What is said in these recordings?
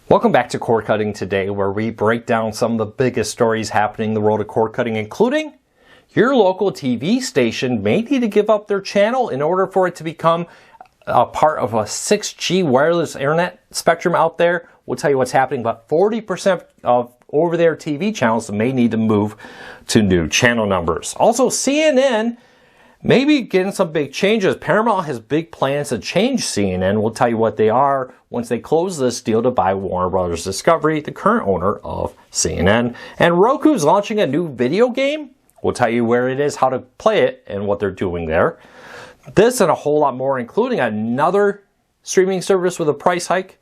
Welcome back to Cord Cutting Today, where we break down some of the biggest stories happening in the world of cord cutting, including your local TV station may need to give up their channel in order for it to become a part of a 6G wireless internet spectrum out there. We'll tell you what's happening, but 40% of over-the-air TV channels may need to move to new channel numbers. Also, CNN may be getting some big changes. Paramount has big plans to change CNN. We'll tell you what they are once they close this deal to buy Warner Brothers Discovery, the current owner of CNN. And Roku's launching a new video game. We'll tell you where it is, how to play it, and what they're doing there. This and a whole lot more, including another streaming service with a price hike,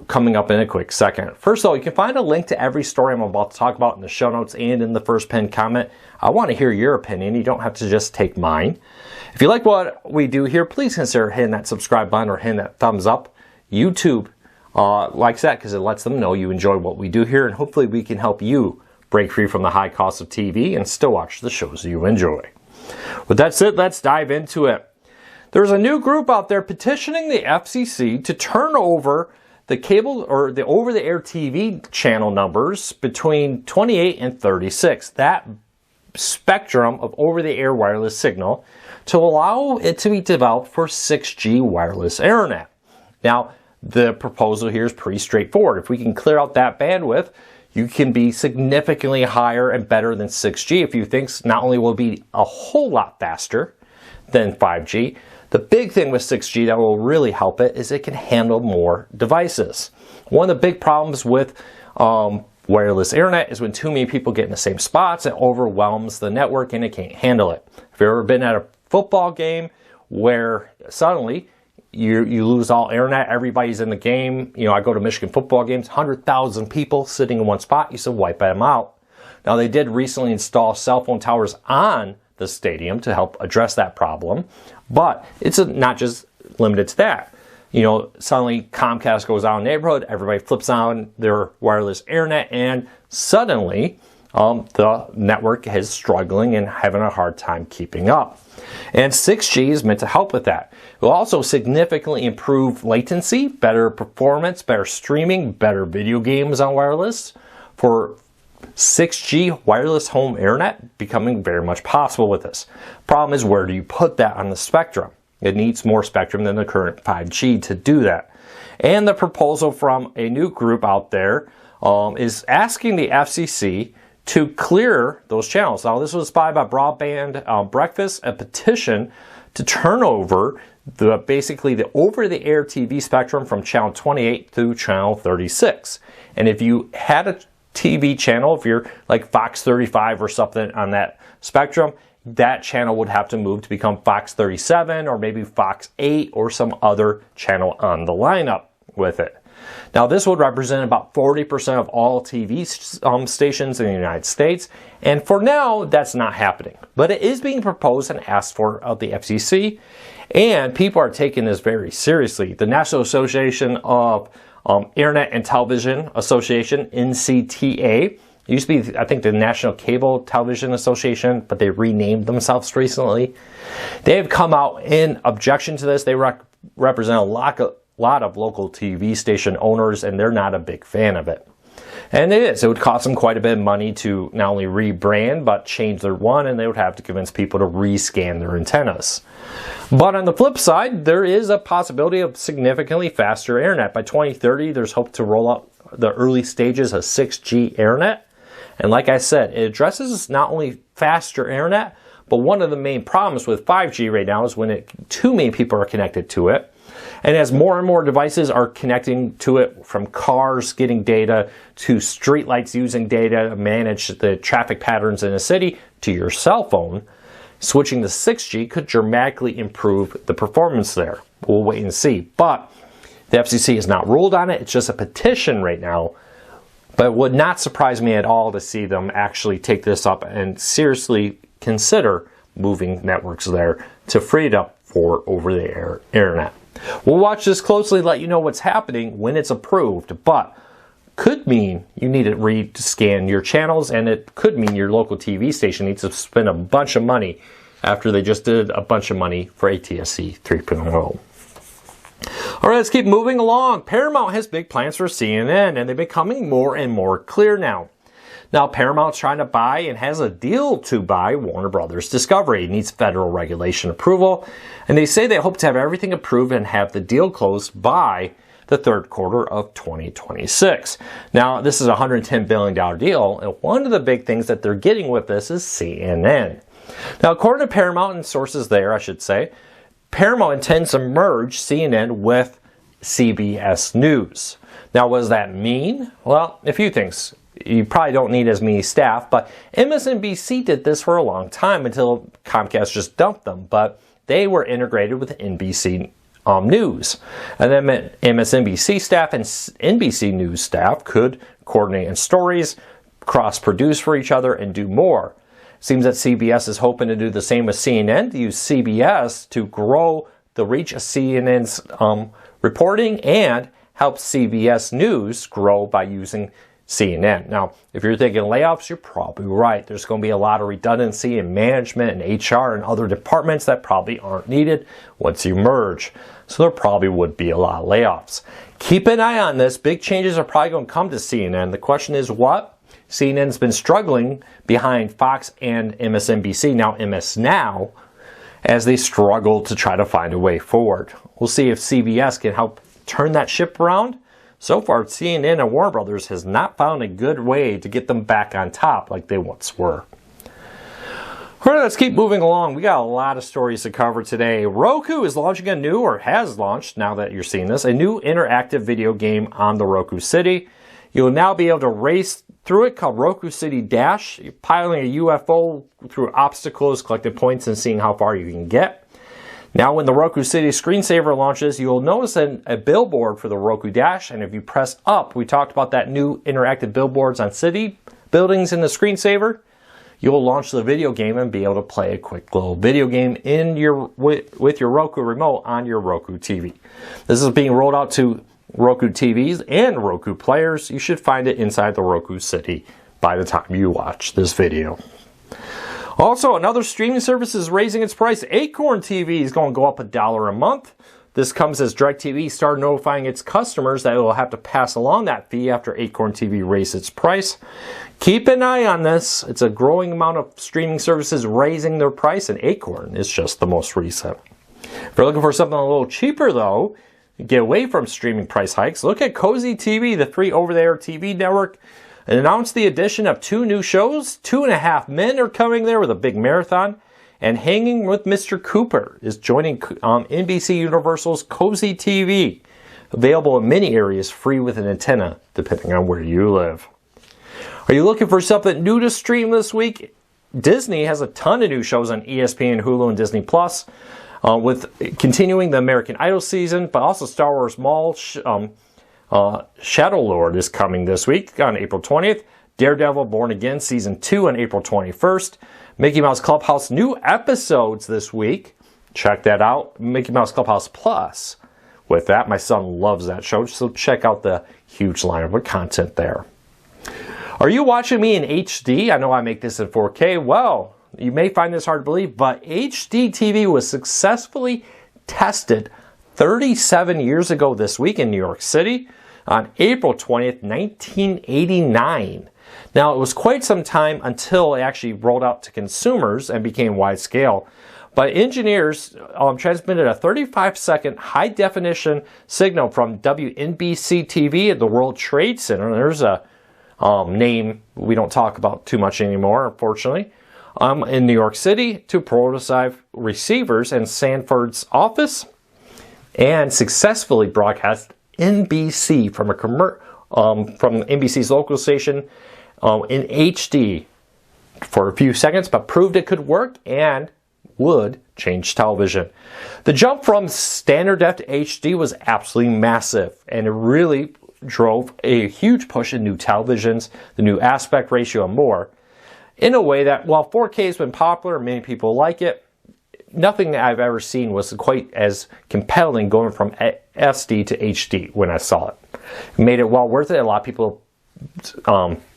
coming up in a quick second. First though, you can find a link to every story I'm about to talk about in the show notes and in the first pinned comment. I want to hear your opinion. You don't have to just take mine. If you like what we do here, please consider hitting that subscribe button or hitting that thumbs up. YouTube likes that because it lets them know you enjoy what we do here, and hopefully we can help you break free from the high cost of TV and still watch the shows you enjoy. With that said, let's dive into it. There's a new group out there petitioning the FCC to turn over the cable or the over-the-air TV channel numbers between 28 and 36, that spectrum of over-the-air wireless signal, to allow it to be developed for 6G wireless internet. Now, the proposal here is pretty straightforward. If we can clear out that bandwidth, you can be significantly higher and better than 6G. If you think not only will it be a whole lot faster than 5G, the big thing with 6G that will really help it is it can handle more devices. One of the big problems with wireless internet is when too many people get in the same spots, it overwhelms the network and it can't handle it. If you've ever been at a football game where suddenly you lose all internet, everybody's in the game. You know, I go to Michigan football games, 100,000 people sitting in one spot, you should wipe them out. Now, they did recently install cell phone towers on the stadium to help address that problem, but it's not just limited to that. You know, suddenly Comcast goes out in the neighborhood, everybody flips on their wireless internet, and suddenly the network is struggling and having a hard time keeping up. And 6G is meant to help with that. It will also significantly improve latency, better performance, better streaming, better video games on wireless. For 6G wireless home internet becoming very much possible with this. Problem is, where do you put that on the spectrum? It needs more spectrum than the current 5G to do that. And the proposal from a new group out there is asking the FCC to clear those channels. Now, this was filed by Broadband Breakfast, a petition to turn over basically the over-the-air TV spectrum from channel 28 through channel 36. And if you had a TV channel, if you're like Fox 35 or something on that spectrum, that channel would have to move to become Fox 37 or maybe Fox 8 or some other channel on the lineup with it. Now, this would represent about 40% of all TV stations in the United States, and for now, that's not happening. But it is being proposed and asked for of the FCC, and people are taking this very seriously. The National Association of Internet and Television Association, NCTA, used to be, I think, the National Cable Television Association, but they renamed themselves recently. They have come out in objection to this. They represent a lot of local TV station owners, and they're not a big fan of it. And it would cost them quite a bit of money to not only rebrand, but change their one, and they would have to convince people to rescan their antennas. But on the flip side, there is a possibility of significantly faster internet. By 2030, there's hope to roll out the early stages of 6G internet. And like I said, it addresses not only faster internet, but one of the main problems with 5G right now is when too many people are connected to it. And as more and more devices are connecting to it, from cars getting data to streetlights using data to manage the traffic patterns in a city to your cell phone, switching to 6G could dramatically improve the performance there. We'll wait and see. But the FCC has not ruled on it. It's just a petition right now. But it would not surprise me at all to see them actually take this up and seriously consider moving networks there to free it up for over-the-air internet. We'll watch this closely, let you know what's happening when it's approved, but could mean you need to rescan your channels, and it could mean your local TV station needs to spend a bunch of money after they just did a bunch of money for ATSC 3.0. All right, let's keep moving along. Paramount has big plans for CNN, and they're becoming more and more clear now. Now, Paramount's trying to buy and has a deal to buy Warner Brothers Discovery. It needs federal regulation approval, and they say they hope to have everything approved and have the deal closed by the third quarter of 2026. Now, this is a $110 billion deal, and one of the big things that they're getting with this is CNN. Now, according to Paramount and sources there, I should say, Paramount intends to merge CNN with CBS News. Now, what does that mean? Well, a few things. You probably don't need as many staff, but MSNBC did this for a long time until Comcast just dumped them, but they were integrated with NBC News. And then MSNBC staff and NBC News staff could coordinate in stories, cross-produce for each other, and do more. Seems that CBS is hoping to do the same with CNN, to use CBS to grow the reach of CNN's reporting and help CBS News grow by using CNN. Now, if you're thinking layoffs, you're probably right. There's going to be a lot of redundancy in management and HR and other departments that probably aren't needed once you merge. So there probably would be a lot of layoffs. Keep an eye on this. Big changes are probably going to come to CNN. The question is what? CNN's been struggling behind Fox and MSNBC, now MS Now, as they struggle to try to find a way forward. We'll see if CBS can help turn that ship around. So far, CNN and Warner Brothers has not found a good way to get them back on top like they once were. All right, let's keep moving along. We got a lot of stories to cover today. Roku is launching a new, or has launched, now that you're seeing this, a new interactive video game on the Roku City. You'll now be able to race through it, called Roku City Dash. You're piloting a UFO through obstacles, collecting points, and seeing how far you can get. Now, when the Roku City screensaver launches, you'll notice a billboard for the Roku Dash, and if you press up, we talked about that new interactive billboards on city buildings in the screensaver, you'll launch the video game and be able to play a quick little video game in with your Roku remote on your Roku TV. This is being rolled out to Roku TVs and Roku players. You should find it inside the Roku City by the time you watch this video. Also, another streaming service is raising its price. Acorn TV is going to go up $1 a month. This comes as DirecTV started notifying its customers that it will have to pass along that fee after Acorn TV raised its price. Keep an eye on this. It's a growing amount of streaming services raising their price, and Acorn is just the most recent. If you're looking for something a little cheaper, though, get away from streaming price hikes, look at Cozy TV, the free over-the-air TV network. It announced the addition of 2 new shows. 2.5 Men are coming there with a big marathon. And Hanging with Mr. Cooper is joining NBC Universal's Cozy TV. Available in many areas, free with an antenna, depending on where you live. Are you looking for something new to stream this week? Disney has a ton of new shows on ESPN, Hulu, and Disney+. With continuing the American Idol season, but also Star Wars Maul Shadow Lord is coming this week on April 20th. Daredevil Born Again Season 2 on April 21st. Mickey Mouse Clubhouse new episodes this week. Check that out. Mickey Mouse Clubhouse Plus. With that, my son loves that show, so check out the huge lineup of content there. Are you watching me in HD? I know I make this in 4K. Well, you may find this hard to believe, but HDTV was successfully tested 37 years ago this week in New York City on April 20th, 1989. Now, it was quite some time until it actually rolled out to consumers and became wide scale. But engineers transmitted a 35-second high-definition signal from WNBC TV at the World Trade Center. There's a name we don't talk about too much anymore, unfortunately. In New York City to prototype receivers in Sanford's office, and successfully broadcast NBC from NBC's local station in HD for a few seconds, but proved it could work and would change television. The jump from standard def to HD was absolutely massive, and it really drove a huge push in new televisions, the new aspect ratio, and more, in a way that, while 4K has been popular, many people like it, nothing that I've ever seen was quite as compelling going from SD to HD when I saw it. It made it well worth it. A lot of people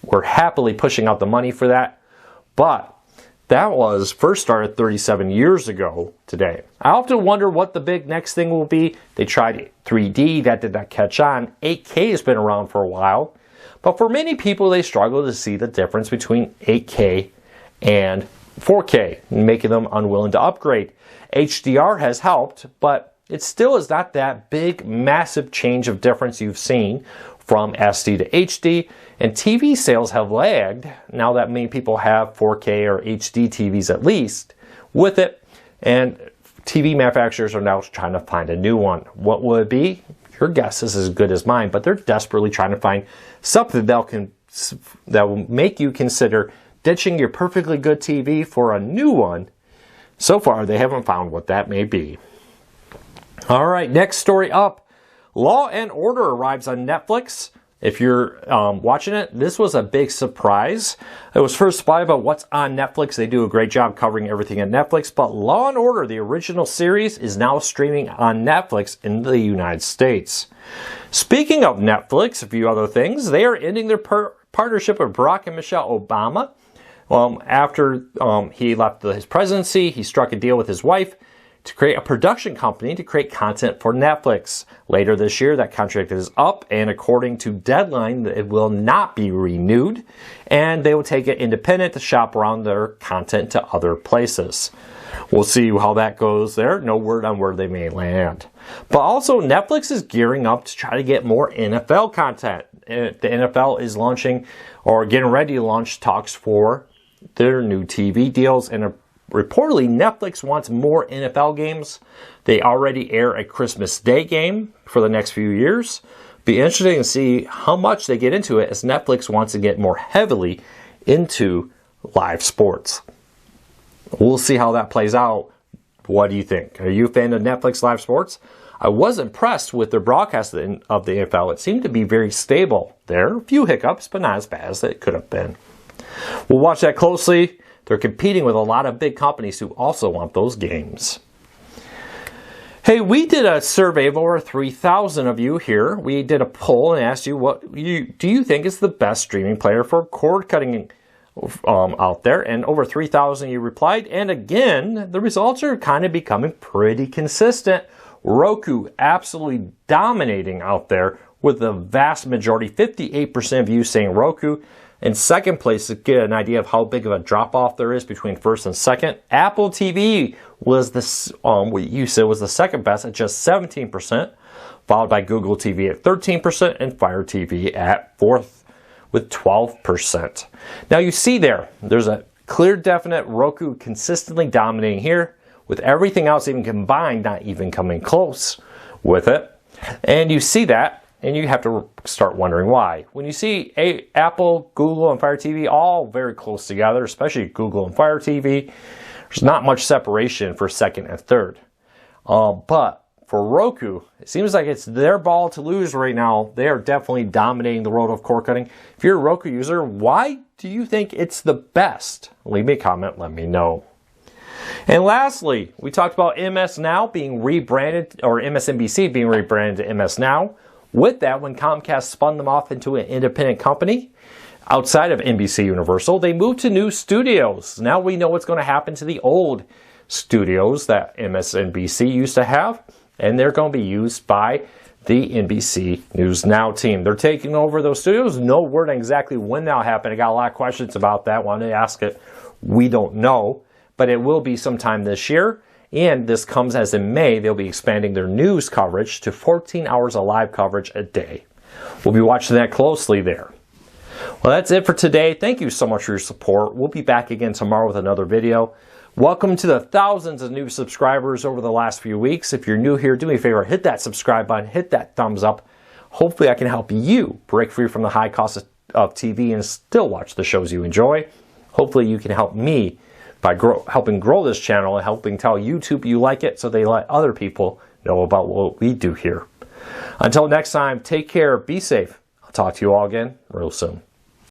were happily pushing out the money for that, but that was first started 37 years ago today. I often wonder what the big next thing will be. They tried 3D, that did not catch on. 8K has been around for a while. But for many people, they struggle to see the difference between 8K and 4K, making them unwilling to upgrade. HDR has helped, but it still is not that big, massive change of difference you've seen from SD to HD, and TV sales have lagged now that many people have 4K or HD TVs at least with it, and TV manufacturers are now trying to find a new one. What will it be? Your guess is as good as mine, but they're desperately trying to find something that will make you consider ditching your perfectly good TV for a new one. So far, they haven't found what that may be. All right, next story up. Law and Order arrives on Netflix. If you're watching it, this was a big surprise. It was first spotted about what's on Netflix. They do a great job covering everything on Netflix, but Law and Order, the original series, is now streaming on Netflix in the United States. Speaking of Netflix, a few other things. They are ending their partnership with Barack and Michelle Obama. After he left his presidency, he struck a deal with his wife to create a production company to create content for Netflix. Later this year, that contract is up, and according to Deadline, it will not be renewed, and they will take it independent to shop around their content to other places. We'll see how that goes there. No word on where they may land. But also, Netflix is gearing up to try to get more NFL content. The NFL is launching, or getting ready to launch, talks for their new TV deals, and reportedly, Netflix wants more NFL games. They already air a Christmas Day game for the next few years. Be interesting to see how much they get into it, as Netflix wants to get more heavily into live sports. We'll see how that plays out. What do you think? Are you a fan of Netflix live sports? I was impressed with their broadcast of the NFL. It seemed to be very stable there. A few hiccups, but not as bad as it could have been. We'll watch that closely. They're competing with a lot of big companies who also want those games. Hey, we did a survey of over 3,000 of you here. We did a poll and asked you, do you think is the best streaming player for cord cutting out there? And over 3,000 you replied. And again, the results are kind of becoming pretty consistent. Roku absolutely dominating out there with the vast majority, 58% of you saying Roku. In second place, to get an idea of how big of a drop-off there is between first and second, Apple TV was what you said was the second best at just 17%, followed by Google TV at 13% and Fire TV at fourth with 12%. Now you see there's a clear, definite Roku consistently dominating here, with everything else even combined not even coming close with it. And you see that, and you have to start wondering why. When you see Apple, Google, and Fire TV all very close together, especially Google and Fire TV, there's not much separation for second and third. But for Roku, it seems like it's their ball to lose right now. They are definitely dominating the world of cord cutting. If you're a Roku user, why do you think it's the best? Leave me a comment, let me know. And lastly, we talked about MS Now being rebranded, or MSNBC being rebranded to MS Now. With that, when Comcast spun them off into an independent company outside of NBC Universal, they moved to new studios. Now we know what's going to happen to the old studios that MSNBC used to have, and they're going to be used by the NBC News Now team. They're taking over those studios. No word on exactly when that'll happen. I got a lot of questions about that. Wanted to ask it. We don't know, but it will be sometime this year. And this comes as in May, they'll be expanding their news coverage to 14 hours of live coverage a day. We'll be watching that closely there. Well, that's it for today. Thank you so much for your support. We'll be back again tomorrow with another video. Welcome to the thousands of new subscribers over the last few weeks. If you're new here, do me a favor, hit that subscribe button, hit that thumbs up. Hopefully I can help you break free from the high cost of TV and still watch the shows you enjoy. Hopefully you can help me by helping grow this channel and helping tell YouTube you like it so they let other people know about what we do here. Until next time, take care, be safe. I'll talk to you all again real soon.